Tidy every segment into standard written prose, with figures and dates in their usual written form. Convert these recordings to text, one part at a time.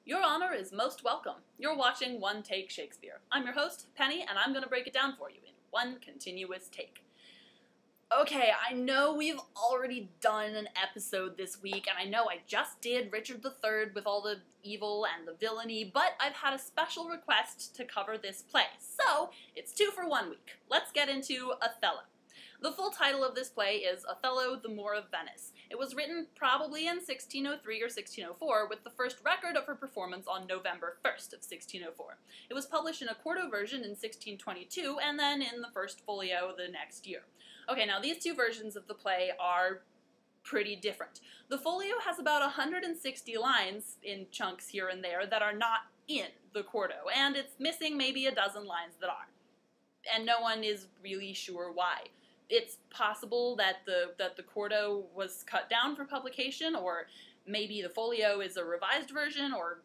Your honor is most welcome. You're watching One Take Shakespeare. I'm your host, Penny, and I'm going to break it down for you in one continuous take. Okay, I know we've already done an episode this week, and I know I just did Richard III with all the evil and the villainy, but I've had a special request to cover this play, so it's 2 for 1 week. Let's get into Othello. The full title of this play is Othello, the Moor of Venice. It was written probably in 1603 or 1604, with the first record of her performance on November 1st of 1604. It was published in a quarto version in 1622, and then in the first folio the next year. Okay, now these two versions of the play are pretty different. The folio has about 160 lines in chunks here and there that are not in the quarto, and it's missing maybe a dozen lines that are. And no one is really sure why. It's possible that the quarto was cut down for publication, or maybe the folio is a revised version, or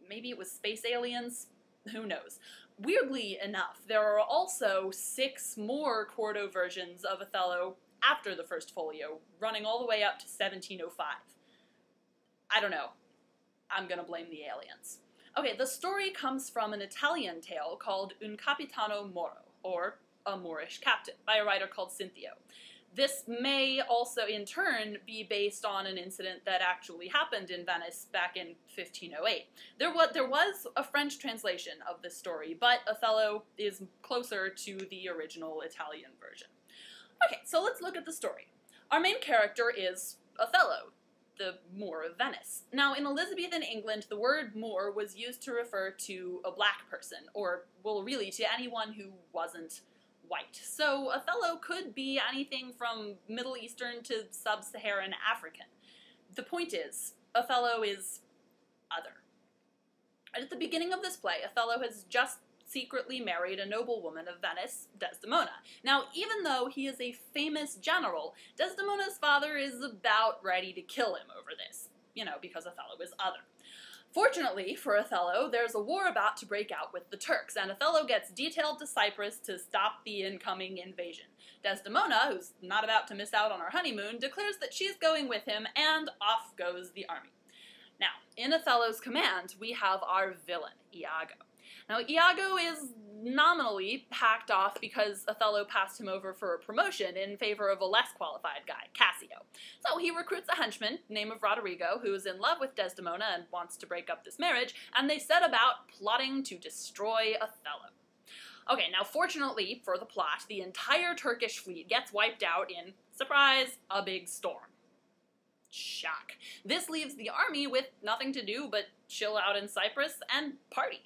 maybe it was Space Aliens. Who knows? Weirdly enough, there are also 6 more quarto versions of Othello after the first folio, running all the way up to 1705. I don't know. I'm gonna blame the aliens. Okay, the story comes from an Italian tale called Un Capitano Moro, or A Moorish Captain, by a writer called Cinthio. This may also, in turn, be based on an incident that actually happened in Venice back in 1508. There was a French translation of this story, but Othello is closer to the original Italian version. Okay, so let's look at the story. Our main character is Othello, the Moor of Venice. Now, in Elizabethan England, the word Moor was used to refer to a black person, or, well, really, to anyone who wasn't white. So Othello could be anything from Middle Eastern to Sub-Saharan African. The point is, Othello is other. At the beginning of this play, Othello has just secretly married a noblewoman of Venice, Desdemona. Now, even though he is a famous general, Desdemona's father is about ready to kill him over this, because Othello is other. Fortunately for Othello, there's a war about to break out with the Turks, and Othello gets detailed to Cyprus to stop the incoming invasion. Desdemona, who's not about to miss out on her honeymoon, declares that she's going with him, and off goes the army. Now, in Othello's command, we have our villain, Iago. Now, Iago is nominally hacked off because Othello passed him over for a promotion in favor of a less qualified guy, Cassio. So he recruits a henchman, name of Roderigo, who is in love with Desdemona and wants to break up this marriage, and they set about plotting to destroy Othello. Okay, now fortunately for the plot, the entire Turkish fleet gets wiped out in, surprise, a big storm. Shock. This leaves the army with nothing to do but chill out in Cyprus and party.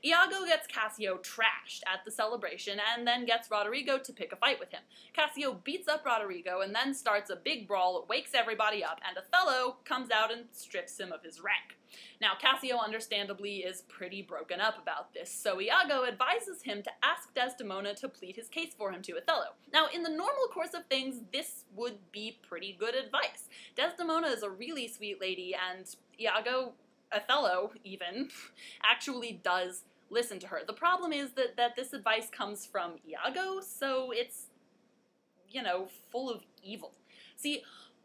Iago gets Cassio trashed at the celebration and then gets Roderigo to pick a fight with him. Cassio beats up Roderigo and then starts a big brawl, wakes everybody up, and Othello comes out and strips him of his rank. Now, Cassio understandably is pretty broken up about this, so Iago advises him to ask Desdemona to plead his case for him to Othello. Now, in the normal course of things, this would be pretty good advice. Desdemona is a really sweet lady, and Othello, even, actually does listen to her. The problem is that this advice comes from Iago, so it's, full of evil. See,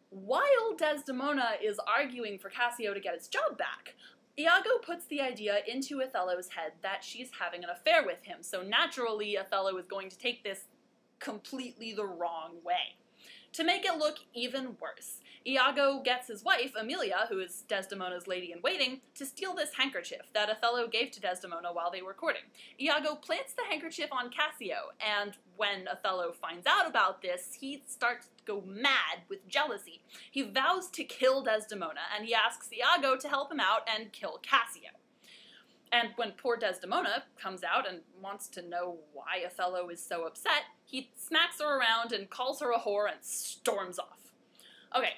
while Desdemona is arguing for Cassio to get his job back, Iago puts the idea into Othello's head that she's having an affair with him, so naturally Othello is going to take this completely the wrong way. To make it look even worse, Iago gets his wife, Emilia, who is Desdemona's lady-in-waiting, to steal this handkerchief that Othello gave to Desdemona while they were courting. Iago plants the handkerchief on Cassio, and when Othello finds out about this, he starts to go mad with jealousy. He vows to kill Desdemona, and he asks Iago to help him out and kill Cassio. And when poor Desdemona comes out and wants to know why Othello is so upset, he smacks her around and calls her a whore and storms off. Okay,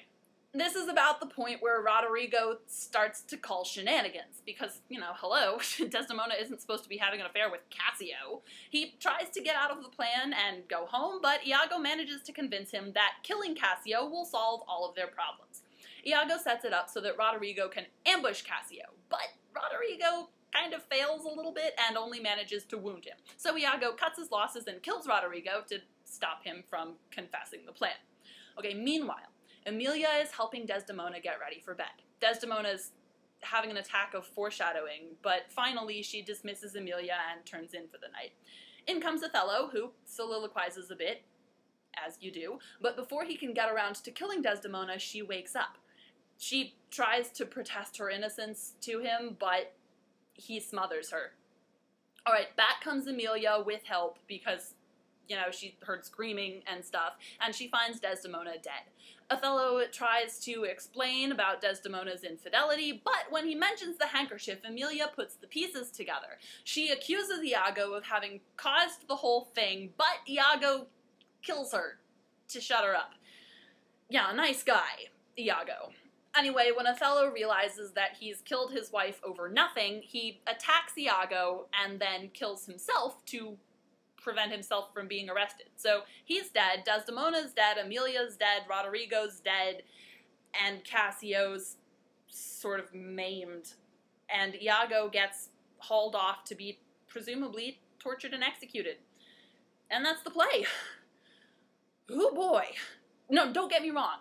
this is about the point where Roderigo starts to call shenanigans, because, hello, Desdemona isn't supposed to be having an affair with Cassio. He tries to get out of the plan and go home, but Iago manages to convince him that killing Cassio will solve all of their problems. Iago sets it up so that Roderigo can ambush Cassio, but Roderigo kind of fails a little bit and only manages to wound him. So Iago cuts his losses and kills Roderigo to stop him from confessing the plan. Okay, meanwhile, Emilia is helping Desdemona get ready for bed. Desdemona's having an attack of foreshadowing, but finally she dismisses Emilia and turns in for the night. In comes Othello, who soliloquizes a bit, as you do, but before he can get around to killing Desdemona, she wakes up. She tries to protest her innocence to him, but he smothers her. Alright, back comes Emilia with help because, you know, she heard screaming and stuff, and she finds Desdemona dead. Othello tries to explain about Desdemona's infidelity, but when he mentions the handkerchief, Emilia puts the pieces together. She accuses Iago of having caused the whole thing, but Iago kills her to shut her up. Yeah, nice guy, Iago. Anyway, when Othello realizes that he's killed his wife over nothing, he attacks Iago and then kills himself to prevent himself from being arrested. So he's dead, Desdemona's dead, Emilia's dead, Roderigo's dead, and Cassio's sort of maimed. And Iago gets hauled off to be presumably tortured and executed. And that's the play. Oh boy. No, don't get me wrong.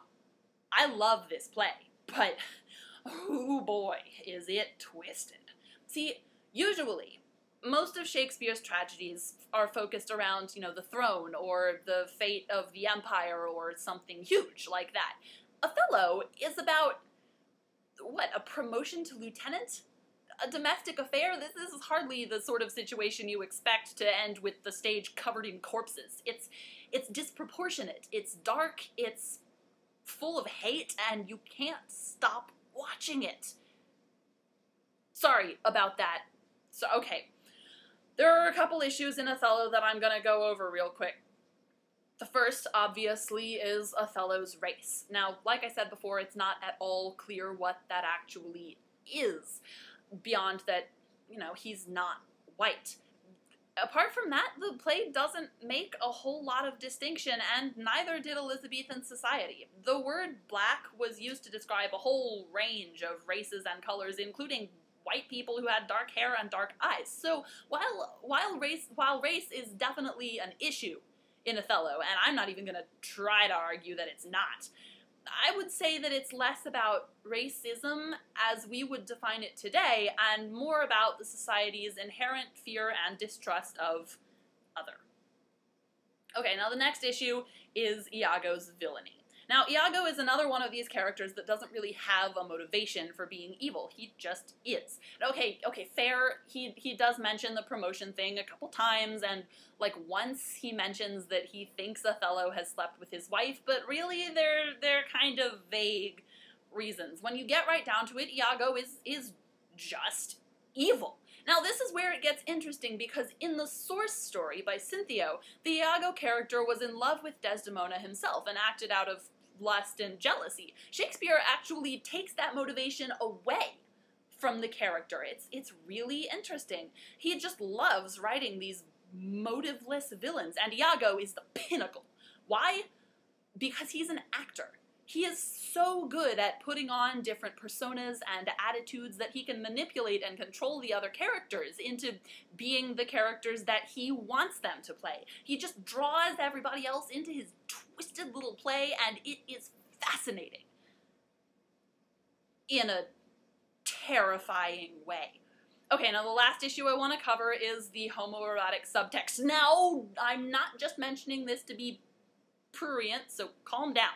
I love this play, but oh boy, is it twisted. See, usually, most of Shakespeare's tragedies are focused around, you know, the throne or the fate of the empire or something huge like that. Othello is about, what, a promotion to lieutenant? A domestic affair? This is hardly the sort of situation you expect to end with the stage covered in corpses. It's disproportionate, it's dark, it's full of hate, and you can't stop watching it. Sorry about that. So, okay. There are a couple issues in Othello that I'm gonna go over real quick. The first, obviously, is Othello's race. Now, like I said before, it's not at all clear what that actually is, beyond that, you know, he's not white. Apart from that, the play doesn't make a whole lot of distinction, and neither did Elizabethan society. The word black was used to describe a whole range of races and colors, including white people who had dark hair and dark eyes. So while race is definitely an issue in Othello, and I'm not even going to try to argue that it's not, I would say that it's less about racism as we would define it today, and more about the society's inherent fear and distrust of other. Okay, now the next issue is Iago's villainy. Now, Iago is another one of these characters that doesn't really have a motivation for being evil. He just is. Okay, fair, he does mention the promotion thing a couple times, and, like, once he mentions that he thinks Othello has slept with his wife, but really they're kind of vague reasons. When you get right down to it, Iago is just evil. Now, this is where it gets interesting, because in the source story by Cinthio, the Iago character was in love with Desdemona himself and acted out of lust and jealousy. Shakespeare actually takes that motivation away from the character. It's really interesting. He just loves writing these motiveless villains, and Iago is the pinnacle. Why? Because he's an actor. He is so good at putting on different personas and attitudes that he can manipulate and control the other characters into being the characters that he wants them to play. He just draws everybody else into his twisted little play, and it is fascinating in a terrifying way. Okay, now the last issue I want to cover is the homoerotic subtext. Now, I'm not just mentioning this to be prurient, so calm down.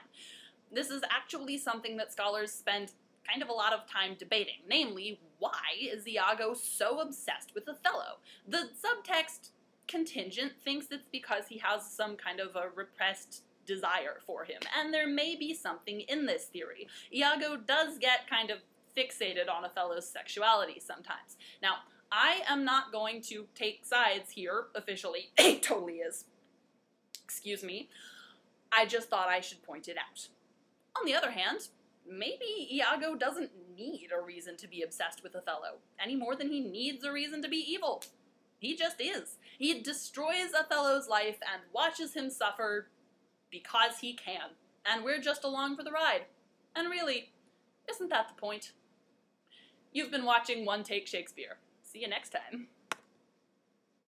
This is actually something that scholars spend kind of a lot of time debating, namely, why is Iago so obsessed with Othello? The subtext contingent thinks it's because he has some kind of a repressed desire for him, and there may be something in this theory. Iago does get kind of fixated on Othello's sexuality sometimes. Now, I am not going to take sides here officially. It totally is. Excuse me. I just thought I should point it out. On the other hand, maybe Iago doesn't need a reason to be obsessed with Othello, any more than he needs a reason to be evil. He just is. He destroys Othello's life and watches him suffer because he can, and we're just along for the ride. And really, isn't that the point? You've been watching One Take Shakespeare. See you next time.